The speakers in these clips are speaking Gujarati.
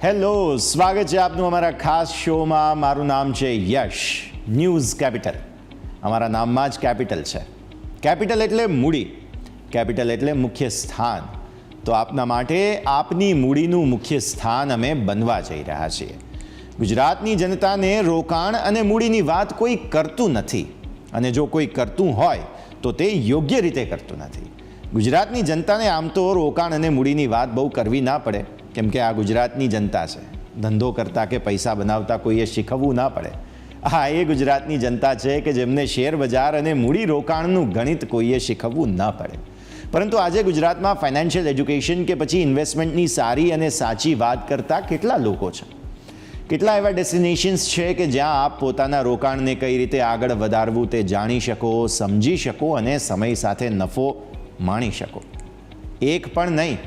હેલો, સ્વાગત છે આપનું અમારા ખાસ શોમાં. મારું નામ છે યશ. ન્યૂઝ કેપિટલ, અમારા નામમાં જ કેપિટલ છે. કેપિટલ એટલે મૂડી, કેપિટલ એટલે મુખ્ય સ્થાન. તો આપના માટે આપની મૂડીનું મુખ્ય સ્થાન અમે બનવા જઈ રહ્યા છીએ. ગુજરાતની જનતાને રોકાણ અને મૂડીની વાત કોઈ કરતું નથી, અને જો કોઈ કરતું હોય તો તે યોગ્ય રીતે કરતું નથી. ગુજરાતની જનતાને આમ તો રોકાણ અને મૂડીની વાત બહુ કરવી ના પડે, કેમ કે આ ગુજરાતની જનતા છે. ધંધો કરતા કે પૈસા બનાવતા કોઈએ શીખવવું ના પડે. આ એ ગુજરાતની જનતા છે કે જેમને શેર બજાર અને મૂડી રોકાણનું ગણિત કોઈએ શીખવવું ના પડે. પરંતુ આજે ગુજરાતમાં ફાઇનાન્શિયલ એજ્યુકેશન કે પછી ઇન્વેસ્ટમેન્ટની સારી અને સાચી વાત કરતા કેટલા લોકો છે? કેટલા એવા ડેસ્ટિનેશન્સ છે કે જ્યાં આપ પોતાના રોકાણને કઈ રીતે આગળ વધારવું તે જાણી શકો, સમજી શકો અને સમય સાથે નફો માણી શકો? એક પણ નહીં.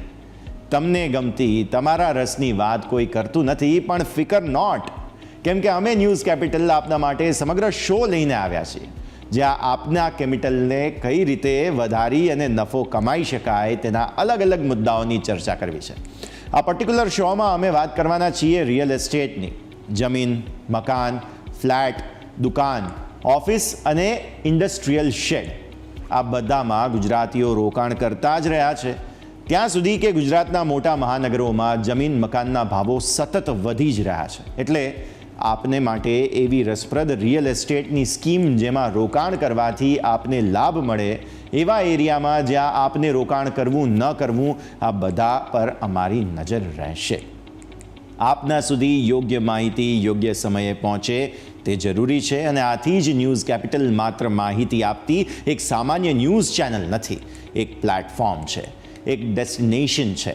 તમને ગમતી તમારા રસની વાત કોઈ કરતું નથી, પણ ફિકર નોટ, કેમ કે અમે ન્યૂઝ કેપિટલ આપના માટે સમગ્ર શો લઈને આવ્યા છીએ, જ્યાં આપના કેપિટલને કઈ રીતે વધારી અને નફો કમાઈ શકાય તેના અલગ અલગ મુદ્દાઓની ચર્ચા કરવી છે. આ પર્ટિક્યુલર શોમાં અમે વાત કરવાના છીએ રિયલ એસ્ટેટની. જમીન, મકાન, ફ્લેટ, દુકાન, ઓફિસ અને ઇન્ડસ્ટ્રીયલ શેડ, આ બધામાં ગુજરાતીઓ રોકાણ કરતા જ રહ્યા છે ત્યાં સુધી કે ગુજરાતના મોટા મહાનગરોમાં જમીન મકાનના ભાવો સતત વધી જ રહ્યા છે. એટલે આપને માટે એવી રસપ્રદ રિયલ એસ્ટેટની સ્કીમ જેમાં રોકાણ કરવાથી આપને લાભ મળે એવા એરિયામાં જ્યાં આપને રોકાણ કરવું ન કરવું, આ બધા પર અમારી નજર રહેશે. આપના સુધી યોગ્ય માહિતી યોગ્ય સમયે પહોંચે તે જરૂરી છે, અને આથી જ ન્યૂઝ કેપિટલ માત્ર માહિતી આપતી એક સામાન્ય ન્યૂઝ ચેનલ નથી, એક પ્લેટફોર્મ છે, એક ડેસ્ટિનેશન છે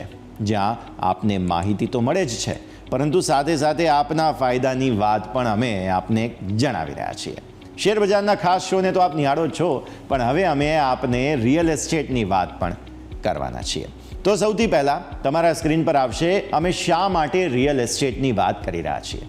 જ્યાં આપને માહિતી તો મળે જ છે, પરંતુ સાથે સાથે આપના ફાયદાની વાત પણ અમે આપને જણાવી રહ્યા છીએ. શેરબજારના ખાસ શોને તો આપ નિહાળો જ છો, પણ હવે અમે આપને રિયલ એસ્ટેટની વાત પણ કરવાના છીએ. તો સૌથી પહેલાં તમારા સ્ક્રીન પર આવશે અમે શા માટે રિયલ એસ્ટેટની વાત કરી રહ્યા છીએ.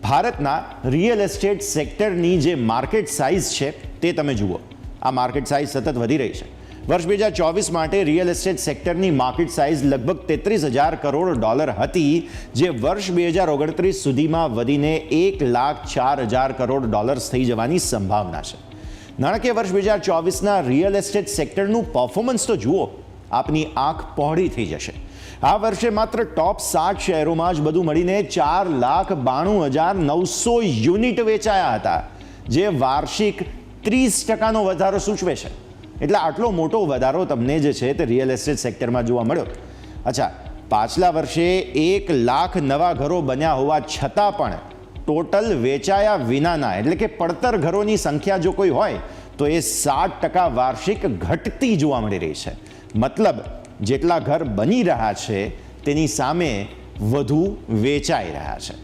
ભારતના રિયલ એસ્ટેટ સેક્ટરની જે માર્કેટ સાઇઝ છે તે તમે જુઓ. આ માર્કેટ સાઇઝ સતત વધી રહી છે. વર્ષ 2024 માટે રિયલ એસ્ટેટ સેક્ટરની માર્કેટ સાઇઝ લગભગ $33,000 કરોડ હતી, જે વર્ષ 2029 સુધીમાં વધીને $104,000 કરોડ થઈ જવાની સંભાવના છે. નાણાકીય વર્ષ 2024ના રિયલ એસ્ટેટ સેક્ટરનું પરફોર્મન્સ તો જુઓ, આપની આંખ પહોળી થઈ જશે. આ વર્ષે માત્ર ટોપ 7 શહેરોમાં જ બધું મળીને 4,92,900 યુનિટ વેચાયા હતા, જે વાર્ષિક 30% વધારો સૂચવે છે. એટલે આટલો મોટો વધારો તમને જે છે તે રિયલ એસ્ટેટ સેક્ટરમાં જોવા મળ્યો. અચ્છા, પાછલા વર્ષે 1 લાખ નવા ઘરો બન્યા હોવા છતાં પણ ટોટલ વેચાયા વિનાના એટલે કે પડતર ઘરોની સંખ્યા જો કોઈ હોય તો એ 60% વાર્ષિક ઘટતી જોવા મળી રહી છે. મતલબ જેટલા ઘર બની રહ્યા છે તેની સામે વધુ વેચાઈ રહ્યા છે.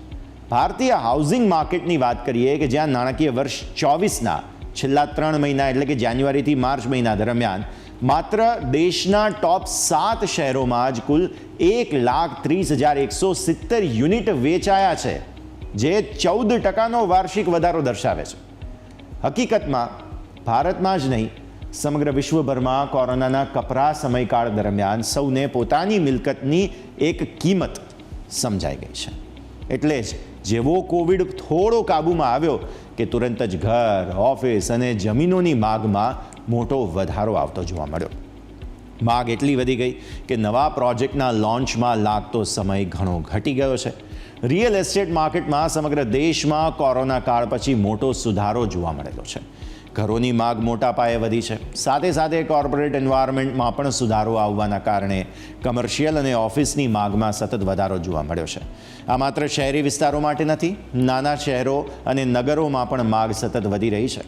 ભારતીય હાઉસિંગ માર્કેટની વાત કરીએ કે જ્યાં નાણાકીય વર્ષ 24ના છેલ્લા 3 મહિના એટલે કે જાન્યુઆરીથી માર્ચ મહિના દરમિયાન માત્ર દેશના ટોપ 7 શહેરોમાં જ કુલ 1,30,170 યુનિટ વેચાયા છે, જે 14%નો વાર્ષિક વધારો દર્શાવે છે. હકીકતમાં ભારતમાં જ નહીં, સમગ્ર વિશ્વભરમાં કોરોનાના કપરા સમયકાળ દરમિયાન સૌને પોતાની મિલકતની એક કિંમત સમજાઈ ગઈ છે. એટલે જ જેવો કોવિડ થોડો કાબૂમાં આવ્યો કે તુરંત જ ઘર, ઓફિસ અને જમીનોની માગમાં મોટો વધારો આવતો જોવા મળ્યો. માગ એટલી વધી ગઈ કે નવા પ્રોજેક્ટના લોન્ચમાં લાગતો સમય ઘણો ઘટી ગયો છે. રિયલ એસ્ટેટ માર્કેટમાં સમગ્ર દેશમાં કોરોના કાળ પછી મોટો સુધારો જોવા મળેલો છે. ઘરોની માગ મોટા પાયે વધી છે. સાથે સાથે કોર્પોરેટ એન્વાયરમેન્ટમાં પણ સુધારો આવવાના કારણે કમર્શિયલ અને ઓફિસની માગમાં સતત વધારો જોવા મળ્યો છે. આ માત્ર શહેરી વિસ્તારો માટે નથી, નાના શહેરો અને નગરોમાં પણ માગ સતત વધી રહી છે.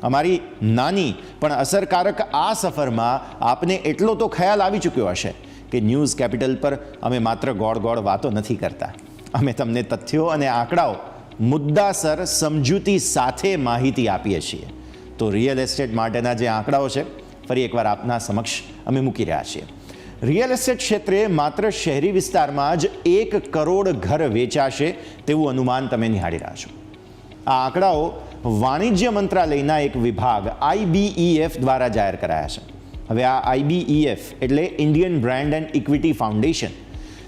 અમારી નાની પણ અસરકારક આ સફરમાં આપને એટલો તો ખ્યાલ આવી ચૂક્યો હશે કે ન્યૂઝ કેપિટલ પર અમે માત્ર ગોળ ગોળ વાતો નથી કરતા. અમે તમને તથ્યો અને આંકડાઓ મુદ્દાસર સમજૂતી સાથે માહિતી આપીએ છીએ. તો રિયલ એસ્ટેટ માટેના જે આંકડાઓ છે ફરી એકવાર આપના સમક્ષ અમે મૂકી રહ્યા છીએ. રિયલ એસ્ટેટ ક્ષેત્રે માત્ર શહેરી વિસ્તારમાં જ 1 કરોડ ઘર વેચાશે તેવું અનુમાન તમે નિહાળી રહ્યા છો. આ આંકડાઓ વાણિજ્ય મંત્રાલયના એક વિભાગ IBEF દ્વારા જાહેર કરાયા છે. હવે આ IBEF એટલે Indian brand and equity foundation,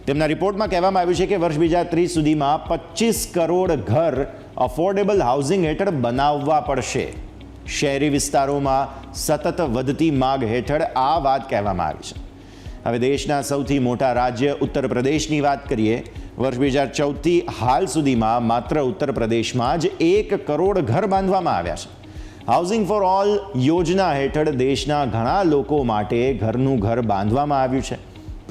તેમના રિપોર્ટમાં કહેવામાં આવ્યું છે કે વર્ષ 2030 સુધીમાં 25 કરોડ ઘર અફોર્ડેબલ હાઉસિંગ હેઠળ બનાવવા પડશે. શહેરી વિસ્તારોમાં સતત વધતી માંગ હેઠળ આ વાત કહેવામાં આવી છે. હવે દેશના સૌથી મોટા રાજ્ય ઉત્તર પ્રદેશની વાત કરીએ. વર્ષ 2014થી હાલ સુધીમાં માત્ર ઉત્તર પ્રદેશમાં જ 1 કરોડ ઘર બાંધવામાં આવ્યા છે. હાઉસિંગ ફોર ઓલ યોજના હેઠળ દેશના ઘણા લોકો માટે ઘરનું ઘર બાંધવામાં આવ્યું છે.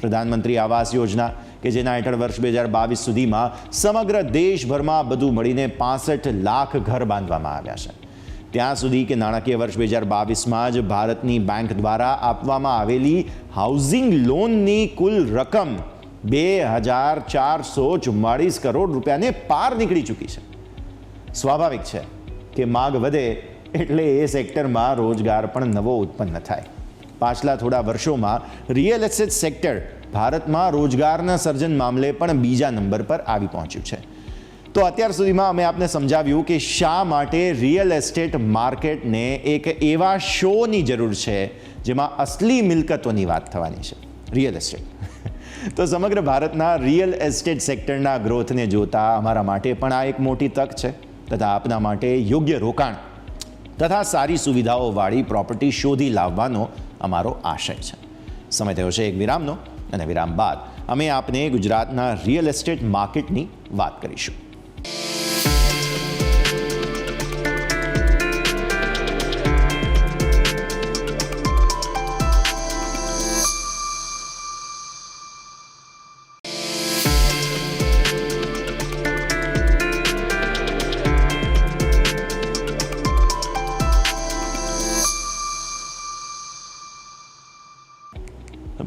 પ્રધાનમંત્રી આવાસ યોજના કે જેના હેઠળ વર્ષ 2022 સુધીમાં સમગ્ર દેશભરમાં બધું મળીને 65 લાખ ઘર બાંધવામાં આવ્યા છે. ત્યાં સુધી કે નાણાકીય વર્ષ 2022માં જ ભારતની બેંક દ્વારા આપવામાં આવેલી હાઉસિંગ લોનની કુલ રકમ 2444 કરોડ રૂપિયાને પાર નીકળી ચૂકી છે. સ્વાભાવિક છે કે માંગ વધે એટલે એ સેક્ટરમાં રોજગાર પણ નવો ઉત્પન્ન થાય. પાછલા થોડા વર્ષોમાં રિયલ એસ્ટેટ સેક્ટર ભારતમાં રોજગારના સર્જન મામલે પણ બીજા નંબર પર આવી પહોંચ્યું છે. તો અત્યાર સુધીમાં અમે આપને સમજાવ્યું કે શા માટે રિયલ એસ્ટેટ માર્કેટને એક એવા શોની જરૂર છે જેમાં અસલી મિલકતોની વાત થવાની છે, રિયલ એસ્ટેટ. તો સમગ્ર ભારતના રિયલ એસ્ટેટ સેક્ટરના ગ્રોથને જોતા અમારા માટે પણ આ એક મોટી તક છે તથા આપના માટે યોગ્ય રોકાણ તથા સારી સુવિધાઓવાળી પ્રોપર્ટી શોધી લાવવાનો અમારો આશય છે. સમય થયો છે એક વિરામનો અને વિરામ બાદ અમે આપને ગુજરાતના રિયલ એસ્ટેટ માર્કેટની વાત કરીશું.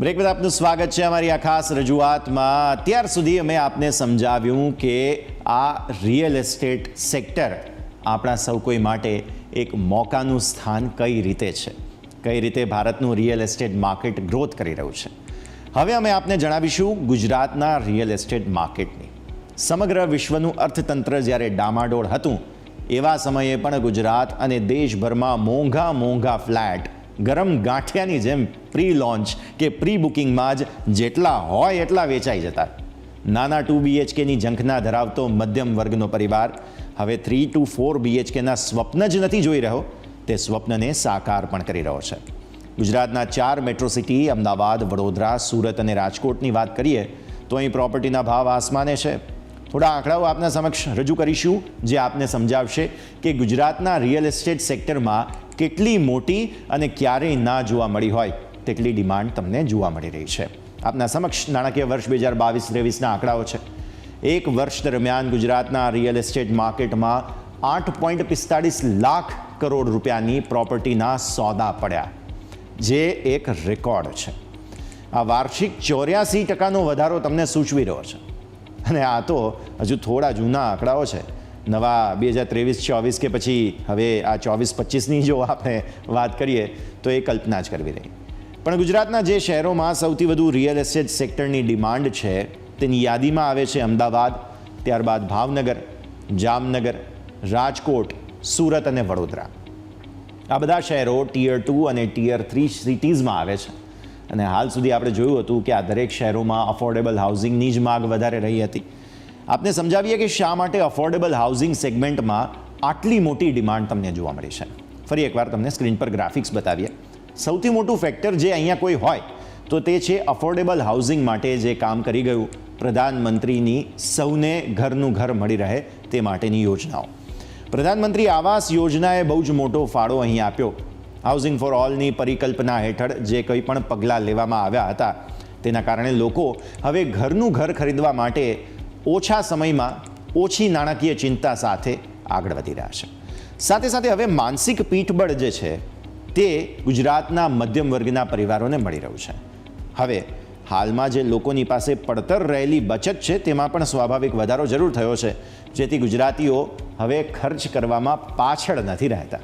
બ્રેક બાદ આપનું સ્વાગત છે અમારી આ ખાસ રજૂઆતમાં. અત્યાર સુધી અમે આપને સમજાવ્યું કે આ રિયલ એસ્ટેટ સેક્ટર આપણા સૌ કોઈ માટે એક મોકાનું સ્થાન કઈ રીતે છે, કઈ રીતે ભારતનું રિયલ એસ્ટેટ માર્કેટ ગ્રોથ કરી રહ્યું છે. હવે અમે આપને જણાવીશું ગુજરાતના રિયલ એસ્ટેટ માર્કેટની. સમગ્ર વિશ્વનું અર્થતંત્ર જ્યારે ડામાડોળ હતું એવા સમયે પણ ગુજરાત અને દેશભરમાં મોંઘા ફ્લેટ ગરમ ગાંઠિયાની જેમ પ્રી લોન્ચ કે પ્રી બુકિંગમાં જ જેટલા હોય એટલા વેચાઈ જતા. નાના 2 BHKની ઝંખના ધરાવતો મધ્યમ વર્ગનો પરિવાર હવે 3 to 4 BHKના સ્વપ્ન જ નથી જોઈ રહ્યો, તે સ્વપ્નને સાકાર પણ કરી રહ્યો છે. ગુજરાતના 4 મેટ્રો સિટી અમદાવાદ, વડોદરા, સુરત અને રાજકોટની વાત કરીએ તો અહીં પ્રોપર્ટીના ભાવ આસમાને છે. થોડા આંકડાઓ આપના સમક્ષ રજૂ કરીશું જે આપને સમજાવશે કે ગુજરાતના રિયલ એસ્ટેટ સેક્ટરમાં કેટલી મોટી અને ક્યારેય ના જોવા મળી હોય તેટલી ડિમાન્ડ તમને જોવા મળી રહી છે. આપના સમક્ષ નાણાકીય વર્ષ 2022-23ના આંકડાઓ છે. એક વર્ષ દરમિયાન ગુજરાતના રિયલ એસ્ટેટ માર્કેટમાં 8.45 લાખ કરોડ રૂપિયાની પ્રોપર્ટીના સોદા પડ્યા, જે એક રેકોર્ડ છે. આ વાર્ષિક 84% વધારો તમને સૂચવી રહ્યો છે. અને આ તો હજુ થોડા જૂના આંકડાઓ છે. નવા 2023-24 કે પછી હવે આ 24-25ની જો આપણે વાત કરીએ તો એ કલ્પના જ કરવી રહી. પણ ગુજરાતના જે શહેરોમાં સૌથી વધુ રિયલ એસ્ટેટ સેક્ટરની ડિમાન્ડ છે તેની યાદીમાં આવે છે અમદાવાદ, ત્યારબાદ ભાવનગર, જામનગર, રાજકોટ, સુરત અને વડોદરા. આ બધા શહેરો ટિયર 2 અને ટિયર 3 સિટીઝમાં આવે છે. અને હાલ સુધી આપણે જોયું હતું કે આ દરેક શહેરોમાં અફોર્ડેબલ હાઉસિંગની જ માગ વધારે રહી હતી. આપને સમજાવીએ કે શા માટે અફોર્ડેબલ હાઉસિંગ સેગમેન્ટમાં આટલી મોટી ડિમાન્ડ તમને જોવા મળી છે. ફરી એકવાર તમને સ્ક્રીન પર ગ્રાફિક્સ બતાવીએ. સૌથી મોટું ફેક્ટર જે અહીંયા કોઈ હોય તો તે છે અફોર્ડેબલ હાઉસિંગ માટે જે કામ કરી ગયું પ્રધાનમંત્રીની સૌને ઘરનું ઘર મળી રહે તે માટેની યોજનાઓ. પ્રધાનમંત્રી આવાસ યોજનાએ બહુ જ મોટો ફાળો અહીં આપ્યો. હાઉસિંગ ફોર ઓલની પરિકલ્પના હેઠળ જે કંઈ પણ પગલાં લેવામાં આવ્યા હતા તેના કારણે લોકો હવે ઘરનું ઘર ખરીદવા માટે ઓછા સમયમાં ઓછી નાણાકીય ચિંતા સાથે આગળ વધી રહ્યા છે. સાથે સાથે હવે માનસિક પીઠબળ જે છે તે ગુજરાતના મધ્યમ વર્ગના પરિવારોને મળી રહ્યું છે. હવે હાલમાં જે લોકોની પાસે પડતર રહેલી બચત છે તેમાં પણ સ્વાભાવિક વધારો જરૂર થયો છે, જેથી ગુજરાતીઓ હવે ખર્ચ કરવામાં પાછળ નથી રહેતા.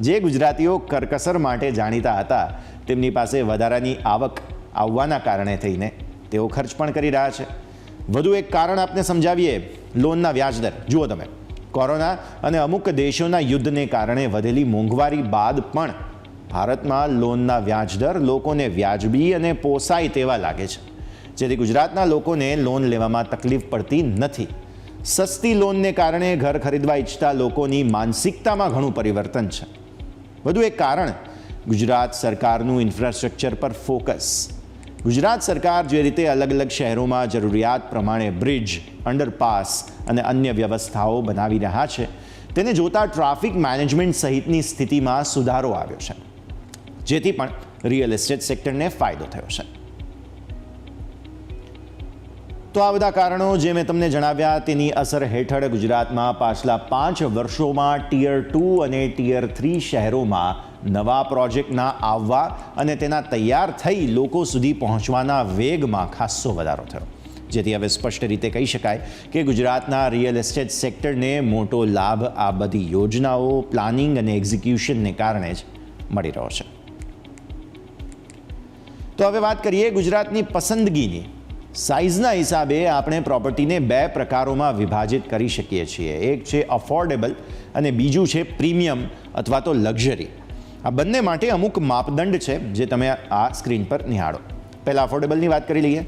જે ગુજરાતીઓ કરકસર માટે જાણીતા હતા તેમની પાસે વધારાની આવક આવવાના કારણે થઈને તેઓ ખર્ચ પણ કરી રહ્યા છે. વધુ એક કારણ આપને સમજાવીએ, લોનના વ્યાજદર. જુઓ તમે, કોરોના અને અમુક દેશોના યુદ્ધને કારણે વધેલી મોંઘવારી બાદ પણ ભારતમાં લોનના વ્યાજદર લોકોને વ્યાજબી અને પોસાય તેવા લાગે છે. જેથી ગુજરાતના લોકોને લોન લેવામાં તકલીફ પડતી નથી. સસ્તી લોનને કારણે ઘર ખરીદવા ઈચ્છતા લોકોની માનસિકતામાં ઘણું પરિવર્તન છે. વધુ એક કારણ ગુજરાત સરકારનું ઇન્ફ્રાસ્ટ્રક્ચર પર ફોકસ. ગુજરાત સરકાર જે રીતે અલગ અલગ શહેરોમાં જરૂરિયાત પ્રમાણે બ્રિજ, અંડરપાસ અને અન્ય વ્યવસ્થાઓ બનાવી રહ્યા છે, તેને જોતા ટ્રાફિક મેનેજમેન્ટ સહિતની સ્થિતિમાં સુધારો આવ્યો છે, જેથી પણ રિયલ એસ્ટેટ સેક્ટરને ફાયદો થયો છે. તો આ બધા કારણો જે મેં તમને જણાવ્યા તેની અસર હેઠળ ગુજરાતમાં પાછલા 5 વર્ષોમાં ટિયર 2 અને ટિયર 3 શહેરોમાં નવા પ્રોજેક્ટના આવવા અને તેના તૈયાર થઈ લોકો સુધી પહોંચવાના વેગમાં ખાસ્સો વધારો થયો, જેથી હવે સ્પષ્ટ રીતે કહી શકાય કે ગુજરાતના રિયલ એસ્ટેટ સેક્ટરને મોટો લાભ આ બધી યોજનાઓ, પ્લાનિંગ અને એક્ઝિક્યુશનને કારણે જ મળી રહ્યો છે. તો હવે વાત કરીએ ગુજરાતની પસંદગીની. સાઇઝના હિસાબે આપણે પ્રોપર્ટીને 2 પ્રકારોમાં વિભાજિત કરી શકીએ છીએ. એક છે અફોર્ડેબલ અને બીજું છે પ્રીમિયમ અથવા તો લક્ઝરી. આ બંને માટે અમુક માપદંડ છે જે તમે આ સ્ક્રીન પર નિહાળો. પહેલાં અફોર્ડેબલની વાત કરી લઈએ.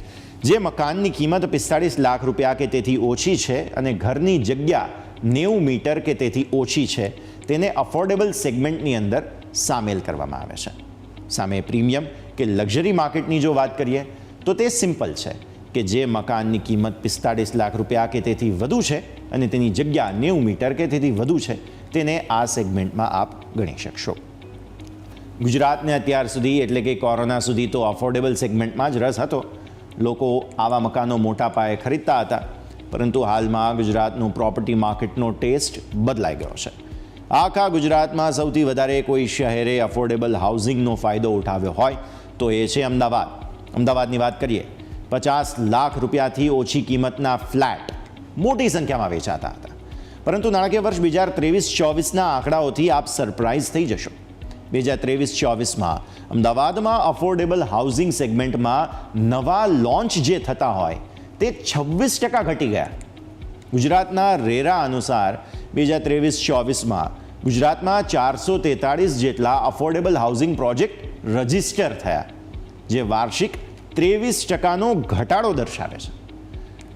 જે મકાનની કિંમત 45 લાખ રૂપિયા કે તેથી ઓછી છે અને ઘરની જગ્યા 90 મીટર કે તેથી ઓછી છે, તેને અફોર્ડેબલ સેગમેન્ટની અંદર સામેલ કરવામાં આવે છે. સામે પ્રીમિયમ કે લક્ઝરી માર્કેટની જો વાત કરીએ તો તે સિમ્પલ છે કે જે મકાનની કિંમત 45 લાખ રૂપિયા કે તેથી વધુ છે અને તેની જગ્યા 90 મીટર કે તેથી વધુ છે, તેને આ સેગમેન્ટમાં આપ ગણી શકશો. ગુજરાતને અત્યાર સુધી એટલે કે કોરોના સુધી તો અફોર્ડેબલ સેગમેન્ટમાં જ રસ હતો. લોકો આવા મકાનો મોટા પાયે ખરીદતા હતા, પરંતુ હાલમાં ગુજરાતનું પ્રોપર્ટી માર્કેટનો ટેસ્ટ બદલાઈ ગયો છે. આખા ગુજરાતમાં સૌથી વધારે કોઈ શહેરે અફોર્ડેબલ હાઉસિંગનો ફાયદો ઉઠાવ્યો હોય તો એ છે અમદાવાદ. અમદાવાદની વાત કરીએ, 50 લાખ રૂપિયાથી ઓછી કિંમતના ફ્લેટ મોટી સંખ્યામાં વેચાતા હતા, પરંતુ નાણાકીય વર્ષ 2023-24ના આંકડાઓથી આપ સરપ્રાઇઝ થઈ જશો. 2023-24માં અમદાવાદમાં અફોર્ડેબલ હાઉસિંગ સેગમેન્ટમાં નવા લોન્ચ જે થતા હોય તે 26% ઘટી ગયા. ગુજરાતના રેરા અનુસાર 2023-24માં ગુજરાતમાં 443 જેટલા અફોર્ડેબલ હાઉસિંગ પ્રોજેક્ટ રજિસ્ટર થયા, જે વાર્ષિક 23%નો ઘટાડો દર્શાવે છે.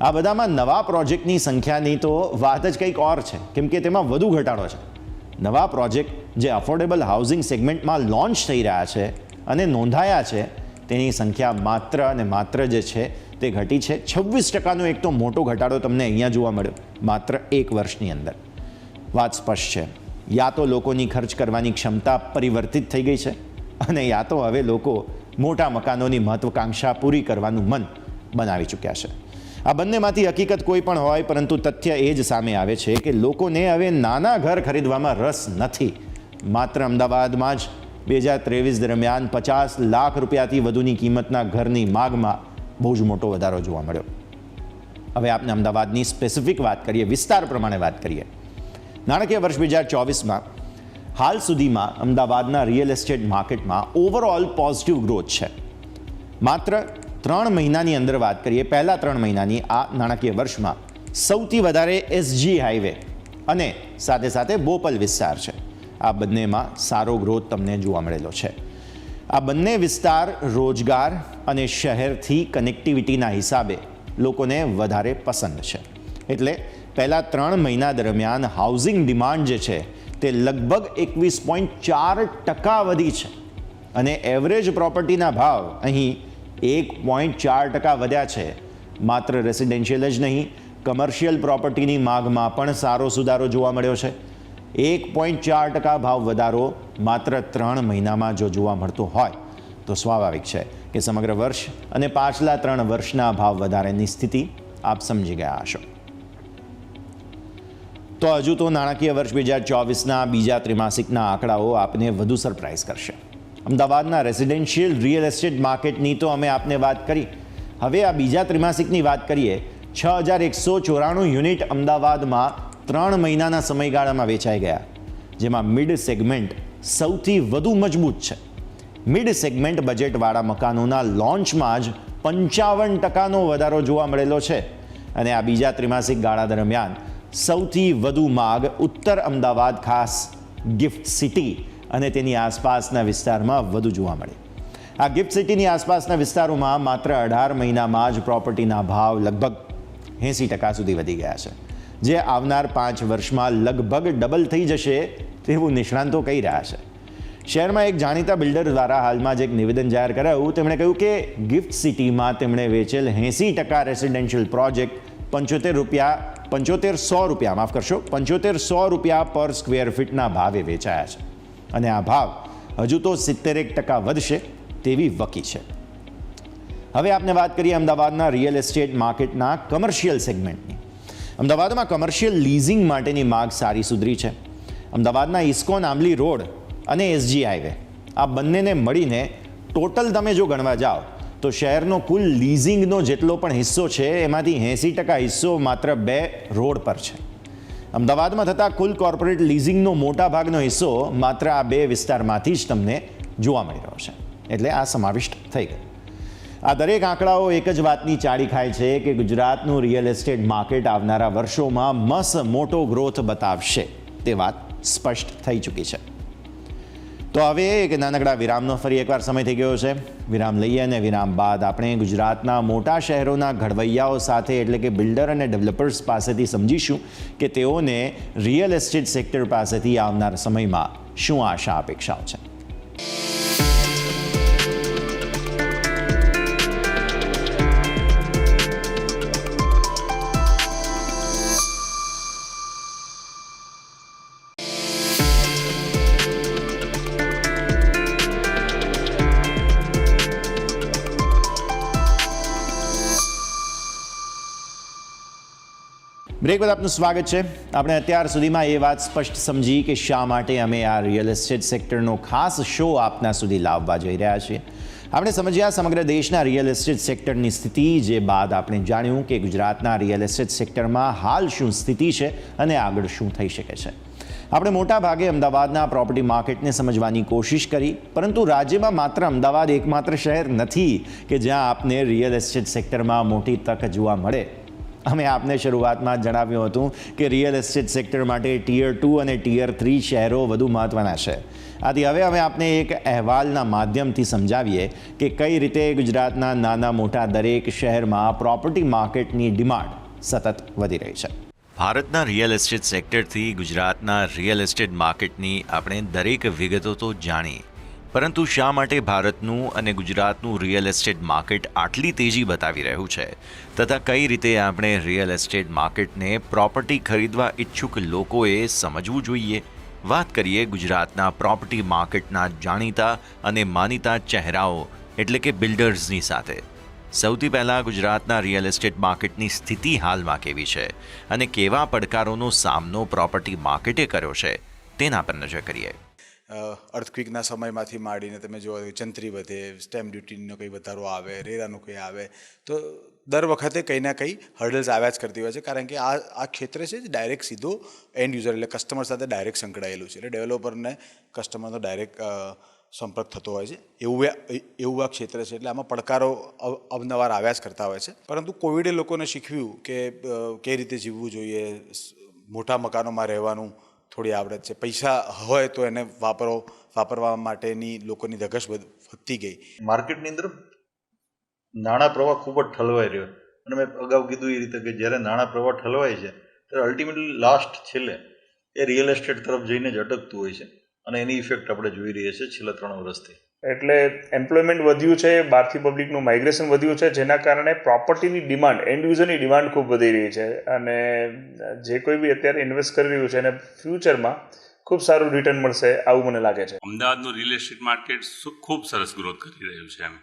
આ બધામાં નવા પ્રોજેક્ટની સંખ્યાની તો વાત જ કંઈક ઓર છે, કેમ કે તેમાં વધુ ઘટાડો છે. નવા પ્રોજેક્ટ જે અફોર્ડેબલ હાઉસિંગ સેગમેન્ટમાં લોન્ચ થઈ રહ્યા છે અને નોંધાયા છે, તેની સંખ્યા માત્ર અને માત્ર જે છે તે ઘટી છે. 26%નો એક તો મોટો ઘટાડો તમને અહીંયા જોવા મળ્યો માત્ર 1 વર્ષની અંદર. વાત સ્પષ્ટ છે, યા તો લોકોની ખર્ચ કરવાની ક્ષમતા પરિવર્તિત થઈ ગઈ છે અને યા તો હવે લોકો મોટા મકાનોની મહત્વાકાંક્ષા પૂરી કરવાનું મન બનાવી ચૂક્યા છે. આ બંનેમાંથી હકીકત કોઈ પણ હોય, પરંતુ તથ્ય એ જ સામે આવે છે કે લોકોને હવે નાના ઘર ખરીદવામાં રસ નથી. માત્ર અમદાવાદમાં જ 2023 દરમિયાન 50 લાખ રૂપિયાથી વધુની કિંમતના ઘરની માગમાં બહુ જ મોટો વધારો જોવા મળ્યો. હવે આપણે અમદાવાદની સ્પેસિફિક વાત કરીએ, વિસ્તાર પ્રમાણે વાત કરીએ. નાણાકીય વર્ષ 2024માં હાલ સુધીમાં અમદાવાદના રિયલ એસ્ટેટ માર્કેટમાં ઓવરઓલ પોઝિટિવ ગ્રોથ છે. માત્ર 3 મહિનાની અંદર વાત કરીએ, પહેલા 3 મહિનાની આ નાણાકીય વર્ષમાં સૌથી વધારે એસજી હાઈવે અને સાથે સાથે બોપલ વિસ્તાર છે. આ બંનેમાં સારો ગ્રોથ તમને જોવા મળેલો છે. આ બંને વિસ્તાર રોજગાર અને શહેરથી કનેક્ટિવિટીના હિસાબે લોકોને વધારે પસંદ છે. એટલે પહેલા 3 મહિના દરમિયાન હાઉસિંગ ડિમાન્ડ જે છે તે લગભગ 21.4% વધી છે અને એવરેજ પ્રોપર્ટીના ભાવ અહીં 1.4% વધ્યા છે. માત્ર રેસિડેન્શિયલ જ નહીં, કમર્શિયલ પ્રોપર્ટીની માગમાં પણ સારો સુધારો જોવા મળ્યો છે. 1.4% ભાવ વધારો માત્ર 3 મહિનામાં જો જોવા મળતો હોય તો સ્વાભાવિક છે કે સમગ્ર વર્ષ અને પાછલા 3 વર્ષના ભાવ વધારાની સ્થિતિ આપ સમજી ગયા હશો. તો હજુ તો નાણાકીય વર્ષ 2024ના બીજા ત્રિમાસિકના આંકડાઓ આપને વધુ સરપ્રાઇઝ કરશે. અમદાવાદના રેસિડેન્શિયલ રિયલ એસ્ટેટ માર્કેટની તો અમે આપને વાત કરી. હવે આ બીજા ત્રિમાસિકની વાત કરીએ. 6194 યુનિટ અમદાવાદમાં 3 મહિનાના સમયગાળામાં વેચાઈ ગયા, જેમાં મિડ સેગમેન્ટ સૌથી વધુ મજબૂત છે. મિડ સેગમેન્ટ બજેટવાળા મકાનોના લોન્ચમાં જ 55%નો વધારો જોવા મળેલો છે અને આ બીજા ત્રિમાસિક ગાળા દરમિયાન સૌથી વધુ માગ ઉત્તર અમદાવાદ, ખાસ ગિફ્ટ સિટી અને તેની આસપાસના વિસ્તારમાં વધુ જોવા મળી. આ ગિફ્ટ સિટીની આસપાસના વિસ્તારોમાં માત્ર 18 મહિનામાં જ પ્રોપર્ટીના ભાવ લગભગ 80% સુધી વધી ગયા છે, જે આવનાર 5 વર્ષમાં લગભગ ડબલ થઈ જશે તેવું નિષ્ણાંતો કહી રહ્યા છે. શહેરમાં એક જાણીતા બિલ્ડર દ્વારા હાલમાં જ એક નિવેદન જાહેર કરાયું. તેમણે કહ્યું કે ગિફ્ટ સિટીમાં તેમણે વેચેલ 80% રેસિડેન્શિયલ પ્રોજેક્ટ 7500 રૂપિયા પર સ્ક્વેર ફીટના ભાવે વેચાયા છે અને આ ભાવ હજુ તો 71% વધશે તેવી વકી છે. હવે આપણે વાત કરીએ અમદાવાદના રિયલ એસ્ટેટ માર્કેટના કમર્શિયલ સેગમેન્ટની. અમદાવાદમાં કમર્શિયલ લીઝિંગ માટેની માગ સારી સુધરી છે. અમદાવાદના ઇસ્કોન આંબલી રોડ અને એસજી હાઈવે આ બંનેને મળીને ટોટલ તમે જો ગણવા જાઓ તો શહેરનો કુલ લીઝિંગનો જેટલો પણ હિસ્સો છે એમાંથી 80% હિસ્સો માત્ર 2 રોડ પર છે. અમદાવાદમાં થતા કુલ કોર્પોરેટ લીઝિંગનો મોટા ભાગનો હિસ્સો માત્ર આ 2 વિસ્તારમાંથી જ તમને જોવા મળી રહ્યો છે, એટલે આ સમાવિષ્ટ થઈ ગયું. આ દરેક આંકડાઓ એક જ વાતની ચાળી ખાય છે કે ગુજરાતનું રિયલ એસ્ટેટ માર્કેટ આવનારા વર્ષોમાં મસ્ત મોટો ગ્રોથ બતાવશે તે વાત સ્પષ્ટ થઈ ચૂકી છે. તો હવે એક નાનકડા વિરામનો ફરી એકવાર સમય થઈ ગયો છે. વિરામ લઈએ અને વિરામ બાદ આપણે ગુજરાતના મોટા શહેરોના ઘડવૈયાઓ સાથે એટલે કે બિલ્ડર અને ડેવલપર્સ પાસેથી સમજીશું કે તેઓને રિયલ એસ્ટેટ સેક્ટર પાસેથી આવનાર સમયમાં શું આશા અપેક્ષાઓ છે. બ્રેક બાદ આપનું સ્વાગત છે. આપણે અત્યાર સુધીમાં એ વાત સ્પષ્ટ સમજી કે શા માટે અમે આ રિયલ એસ્ટેટ સેક્ટરનો ખાસ શો આપના સુધી લાવવા જઈ રહ્યા છીએ. આપણે સમજ્યા સમગ્ર દેશના રિયલ એસ્ટેટ સેક્ટરની સ્થિતિ, જે બાદ આપણે જાણ્યું કે ગુજરાતના રિયલ એસ્ટેટ સેક્ટરમાં હાલ શું સ્થિતિ છે અને આગળ શું થઈ શકે છે. આપણે મોટા ભાગે અમદાવાદના પ્રોપર્ટી માર્કેટને સમજવાની કોશિશ કરી, પરંતુ રાજ્યમાં માત્ર અમદાવાદ એકમાત્ર શહેર નથી કે જ્યાં આપને રિયલ એસ્ટેટ સેક્ટરમાં મોટી તક જોવા મળે. અમે આપને શરૂઆતમાં જ જણાવ્યું હતું કે રિયલ એસ્ટેટ સેક્ટર માટે ટિયર 2 અને ટિયર 3 શહેરો વધુ મહત્ત્વના છે. આથી હવે અમે આપને એક અહેવાલના માધ્યમથી સમજાવીએ કે કઈ રીતે ગુજરાતના નાના મોટા દરેક શહેરમાં પ્રોપર્ટી માર્કેટની ડિમાન્ડ સતત વધી રહી છે. ભારતના રિયલ એસ્ટેટ સેક્ટરથી ગુજરાતના રિયલ એસ્ટેટ માર્કેટની આપણે દરેક વિગતો તો જાણી, પરંતુ શા માટે ભારતનું અને ગુજરાતનું રિયલ એસ્ટેટ માર્કેટ આટલી તેજી બતાવી રહ્યું છે તથા કઈ રીતે આપણે રિયલ એસ્ટેટ માર્કેટને પ્રોપર્ટી ખરીદવા ઈચ્છુક લોકોએ સમજવું જોઈએ. વાત કરીએ ગુજરાતના પ્રોપર્ટી માર્કેટના જાણીતા અને માનીતા ચહેરાઓ એટલે કે બિલ્ડર્સની સાથે. સૌથી પહેલાં ગુજરાતના રિયલ એસ્ટેટ માર્કેટની સ્થિતિ હાલમાં કેવી છે અને કેવા પડકારોનો સામનો પ્રોપર્ટી માર્કેટે કર્યો છે તેના પર નજર કરીએ. અર્થક્વિકના સમયમાંથી માંડીને તમે જો ચંત્રી વધે, સ્ટેમ્પ ડ્યુટીનો કંઈ વધારો આવે, રેરાનું કંઈ આવે, તો દર વખતે કંઈ ના કંઈ હર્ડલ્સ આવ્યા જ કરતી હોય છે. કારણ કે આ ક્ષેત્ર છે જે ડાયરેક્ટ સીધો એન્ડ યુઝર એટલે કસ્ટમર સાથે ડાયરેક્ટ સંકળાયેલું છે. એટલે ડેવલપરને કસ્ટમરનો ડાયરેક્ટ સંપર્ક થતો હોય છે, એવું આ ક્ષેત્ર છે. એટલે આમાં પડકારો અવનવાર આવ્યા જ કરતા હોય છે. પરંતુ કોવિડે લોકોને શીખવ્યું કે કઈ રીતે જીવવું જોઈએ, મોટા મકાનોમાં રહેવાનું થોડી આવડત છે, પૈસા હોય તો એને વાપરવા માટેની લોકોની ધગશ વધતી ગઈ. માર્કેટની અંદર નાણાં પ્રવાહ ખૂબ જ ઠલવાઈ રહ્યો અને મેં અગાઉ કીધું એ રીતે કે જ્યારે નાણાં પ્રવાહ ઠલવાય છે ત્યારે અલ્ટિમેટલી લાસ્ટ છેલ્લે એ રિયલ એસ્ટેટ તરફ જઈને જ અટકતું હોય છે અને એની ઇફેક્ટ આપણે જોઈ રહીએ છીએ છેલ્લા 3 વર્ષથી. એટલે એમ્પ્લોયમેન્ટ વધ્યું છે, બહારથી પબ્લિકનું માઇગ્રેશન વધ્યું છે, જેના કારણે પ્રોપર્ટીની ડિમાન્ડ, એન્ડ યુઝરની ડિમાન્ડ ખૂબ વધી રહી છે અને જે કોઈ બી અત્યારે ઇન્વેસ્ટ કરી રહ્યું છે એને ફ્યુચરમાં ખૂબ સારું રિટર્ન મળશે આવું મને લાગે છે. અમદાવાદનું રિયલ એસ્ટેટ માર્કેટ ખૂબ સરસ ગ્રોથ કરી રહ્યું છે એમ,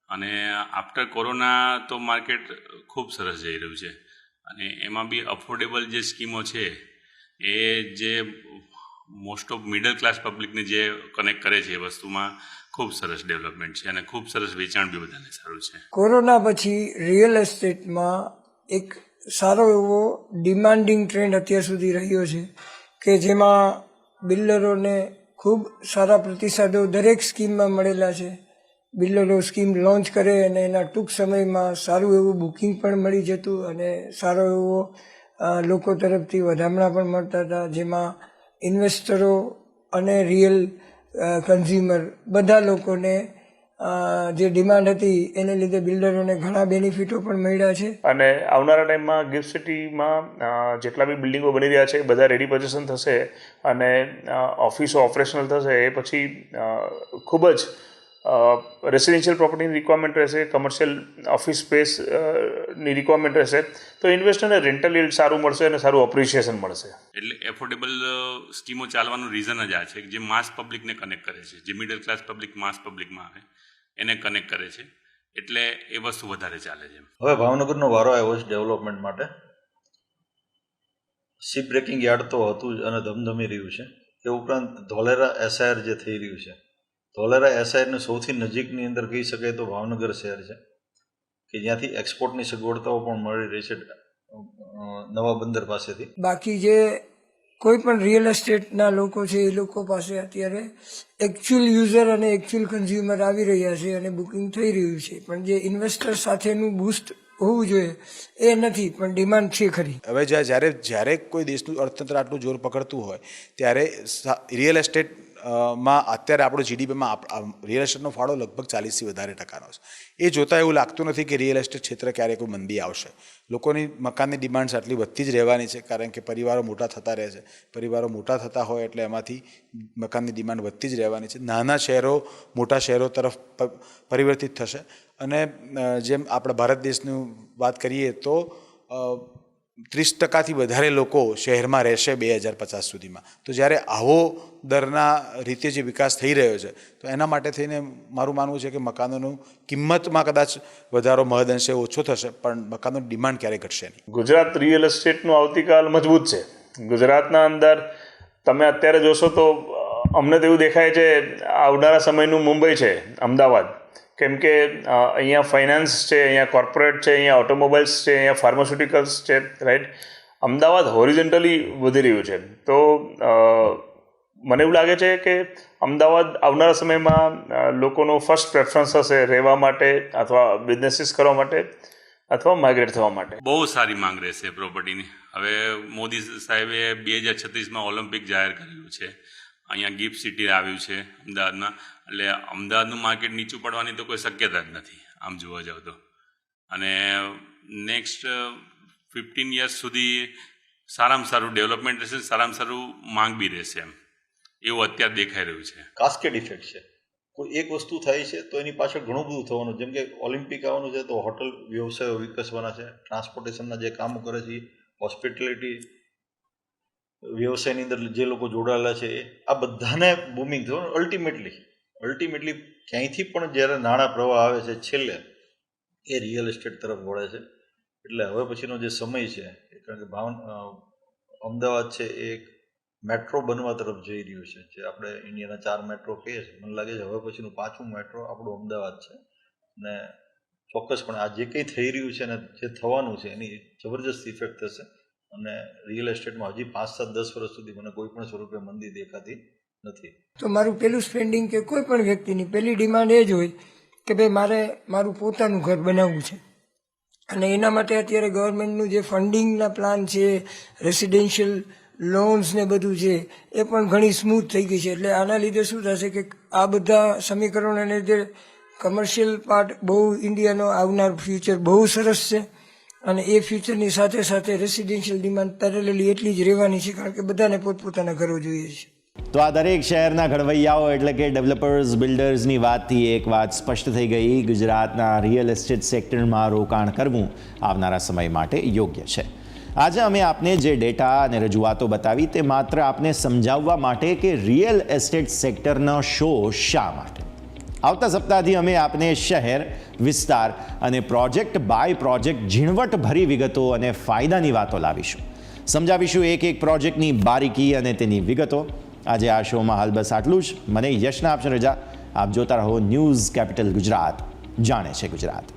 અને આફ્ટર કોરોના તો માર્કેટ ખૂબ સરસ જઈ રહ્યું છે અને એમાં બી અફોર્ડેબલ જે સ્કીમો છે એ જે મોસ્ટ ઓફ મિડલ ક્લાસ પબ્લિકને જે કનેક્ટ કરે છે એ વસ્તુમાં ખૂબ સરસ ડેવલપમેન્ટ છે અને ખૂબ સરસ વેચાણ બી બધાને સારું છે. કોરોના પછી રિયલ એસ્ટેટમાં એક સારો એવો ડિમાન્ડિંગ ટ્રેન્ડ અત્યાર સુધી રહ્યો છે કે જેમાં બિલ્ડરોને ખૂબ સારા પ્રતિસાદો દરેક સ્કીમમાં મળેલા છે. બિલ્ડરો સ્કીમ લોન્ચ કરે અને એના ટૂંક સમયમાં સારું એવું બુકિંગ પણ મળી જતું અને સારો એવો લોકો તરફથી વધામણા પણ મળતા હતા, જેમાં ઇન્વેસ્ટરો અને રિયલ કન્ઝ્યુમર બધા લોકોને જે ડિમાન્ડ હતી એને લીધે બિલ્ડરોને ઘણા બેનિફિટો પણ મળ્યા છે. અને આવનારા ટાઈમમાં ગિફ્ટ સિટીમાં જેટલા બી બિલ્ડિંગો બની રહ્યા છે એ બધા રેડી પોઝિશન થશે અને ઓફિસો ઓપરેશનલ થશે. એ પછી ખૂબ જ રેસિડેન્શિયલ પ્રોપર્ટીની રિક્વાયરમેન્ટ રહેશે, કમર્શિયલ ઓફિસ સ્પેસની રિક્વાયરમેન્ટ રહેશે. તો ઇન્વેસ્ટરને રેન્ટલ યીલ્ડ સારું મળશે અને સારું અપ્રિશિએશન મળશે. એટલે એફોર્ડેબલ સ્કીમો ચાલવાનું રીઝન જ આ છે કે જે માસ પબ્લિકને કનેક્ટ કરે છે, જે મિડલ ક્લાસ પબ્લિક માસ પબ્લિકમાં આવે એને કનેક્ટ કરે છે, એટલે એ વસ્તુ વધારે ચાલે છે. હવે ભાવનગરનો વારો આવ્યો છે ડેવલપમેન્ટ માટે. શિપ બ્રેકિંગ યાર્ડ તો હતું જ અને ધમધમી રહ્યું છે. એ ઉપરાંત ધોલેરા એસઆઈઆર જે થઈ રહ્યું છે, ધોલેરા એસઆઈઆરની સૌથી નજીકની અંદર કહી શકાય તો ભાવનગર શહેર છે કે જ્યાંથી એક્સપોર્ટની સગવડતાઓ પણ મળી રહી છે નવા બંદર પાસેથી. બાકી જે કોઈ પણ રિયલ એસ્ટેટના લોકો છે એ લોકો પાસે અત્યારે એકચ્યુઅલ યુઝર અને એકચ્યુઅલ કન્ઝ્યુમર આવી રહ્યા છે અને બુકિંગ થઈ રહ્યું છે, પણ જે ઇન્વેસ્ટર સાથેનું બૂસ્ટ હોવું જોઈએ એ નથી, પણ ડિમાન્ડ છે ખરી. હવે જ્યારે કોઈ દેશનું અર્થતંત્ર આટલું જોર પકડતું હોય ત્યારે રિયલ એસ્ટેટ માં અત્યારે આપણો જીડીપીમાં રિયલ એસ્ટેટનો ફાળો લગભગ 40થી વધારે ટકાનો છે. એ જોતાં એવું લાગતું નથી કે રિયલ એસ્ટેટ ક્ષેત્ર ક્યારેય કોઈ મંદી આવશે. લોકોની મકાનની ડિમાન્ડ્સ આટલી વધતી જ રહેવાની છે, કારણ કે પરિવારો મોટા થતા રહે છે. પરિવારો મોટા થતા હોય એટલે એમાંથી મકાનની ડિમાન્ડ વધતી જ રહેવાની છે. નાના શહેરો મોટા શહેરો તરફ પરિવર્તિત થશે અને જેમ આપણે ભારત દેશની વાત કરીએ તો 30% વધારે લોકો શહેરમાં રહેશે 2050 સુધીમાં. તો જ્યારે આવો દરના રીતે જે વિકાસ થઈ રહ્યો છે તો એના માટે થઈને મારું માનવું છે કે મકાનોનું કિંમતમાં કદાચ વધારો મહદઅંશે ઓછો થશે, પણ મકાનોની ડિમાન્ડ ક્યારેય ઘટશે નહીં. ગુજરાત રિયલ એસ્ટેટનું આવતીકાલ મજબૂત છે. ગુજરાતના અંદર તમે અત્યારે જોશો તો અમને તો એવું દેખાય છે આવનારા સમયનું મુંબઈ છે, અમદાવાદ. કેમ કે અહીંયા ફાઇનાન્સ છે, અહીંયા કોર્પોરેટ છે, અહીંયા ઓટોમોબાઈલ્સ છે, અહીંયા ફાર્માસ્યુટિકલ્સ છે, રાઈટ. અમદાવાદ હોરિઝોન્ટલી વધી રહ્યું છે. તો મને એવું લાગે છે કે અમદાવાદ આવનારા સમયમાં લોકોનો ફર્સ્ટ પ્રેફરન્સ હશે રહેવા માટે અથવા બિઝનેસીસ કરવા માટે અથવા માઇગ્રેટ થવા માટે. બહુ સારી માંગ રહેશે પ્રોપર્ટીની. હવે મોદી સાહેબે 2036માં ઓલિમ્પિક જાહેર કરેલું છે. અહીંયા ગિફ્ટ સિટી આવ્યું છે અમદાવાદમાં, એટલે અમદાવાદનું માર્કેટ નીચું પડવાની તો કોઈ શક્યતા જ નથી આમ જોવા જાવ તો. અને નેક્સ્ટ 15 યર્સ સુધી સારામાં સારું ડેવલપમેન્ટ રહેશે, સારામાં સારું માંગ બી રહેશે એમ એવું અત્યારે દેખાઈ રહ્યું છે. કાસ્કેડ ઇફેક્ટ છે. કોઈ એક વસ્તુ થાય છે તો એની પાછળ ઘણું બધું થવાનું. જેમ કે ઓલિમ્પિક આવવાનું છે તો હોટલ વ્યવસાયો વિકસવાના છે, ટ્રાન્સપોર્ટેશનના જે કામો કરે છે, હોસ્પિટાલિટી વ્યવસાયની અંદર જે લોકો જોડાયેલા છે આ બધાને બૂમિંગ થવાનું. અલ્ટિમેટલી ક્યાંયથી પણ જ્યારે નાણાં પ્રવાહ આવે છે છેલ્લે એ રિયલ એસ્ટેટ તરફ વળે છે. એટલે હવે પછીનો જે સમય છે, કારણ કે અમદાવાદ છે એ એક મેટ્રો બનવા તરફ જઈ રહ્યું છે. જે આપણે ઇન્ડિયાના 4 મેટ્રો કહીએ છીએ, મને લાગે છે હવે પછીનું 5મું મેટ્રો આપણું અમદાવાદ છે. અને ચોક્કસપણે આ જે કંઈ થઈ રહ્યું છે અને જે થવાનું છે એની જબરજસ્ત ઇફેક્ટ થશે. અને રિયલ એસ્ટેટમાં હજી 5, 7, 10 વર્ષ સુધી મને કોઈ પણ સ્વરૂપે મંદી દેખાતી નથી. તો મારું પહેલું સ્પેન્ડિંગ કે કોઈ પણ વ્યક્તિની પહેલી ડિમાન્ડ એ જ હોય કે ભાઈ મારે મારું પોતાનું ઘર બનાવવું છે. અને એના માટે અત્યારે ગવર્મેન્ટનું જે ફંડિંગના પ્લાન છે, રેસિડેન્શિયલ લોન્સ ને બધું છે એ પણ ઘણી સ્મૂથ થઈ ગઈ છે. એટલે આના લીધે શું થશે કે આ બધા સમીકરણોને લીધે કમર્શિયલ પાર્ટ બહુ ઇન્ડિયાનો આવનાર ફ્યુચર બહુ સરસ છે. અને એ ફ્યુચરની સાથે સાથે રેસિડેન્શિયલ ડિમાન્ડ પેરેલલી એટલી જ રહેવાની છે, કારણ કે બધાને પોતપોતાના ઘરો જોઈએ છે. તો આ દરેક શહેરના ઘડવૈયાઓ એટલે કે ડેવલપર્સ, બિલ્ડર્સની વાતથી એક વાત સ્પષ્ટ થઈ ગઈ: ગુજરાતના રિયલ એસ્ટેટ સેક્ટરમાં રોકાણ કરવું આવનારા સમય માટે યોગ્ય છે. આજે અમે આપને જે ડેટા અને રજૂઆતો બતાવી તે માત્ર આપને સમજાવવા માટે કે રિયલ એસ્ટેટ સેક્ટરનો શો શા માટે. આવતા સપ્તાહથી અમે આપને શહેર, વિસ્તાર અને પ્રોજેક્ટ બાય પ્રોજેક્ટ ઝીણવટભરી વિગતો અને ફાયદાની વાતો લાવીશું. સમજાવીશું એક એક પ્રોજેક્ટની બારીકી અને તેની વિગતો. આજે આ શોમાં હાલ બસ આટલું જ. મને યશના આપશે રજા. આપ જોતા રહો ન્યૂઝ કેપિટલ ગુજરાત, જાણે છે ગુજરાત.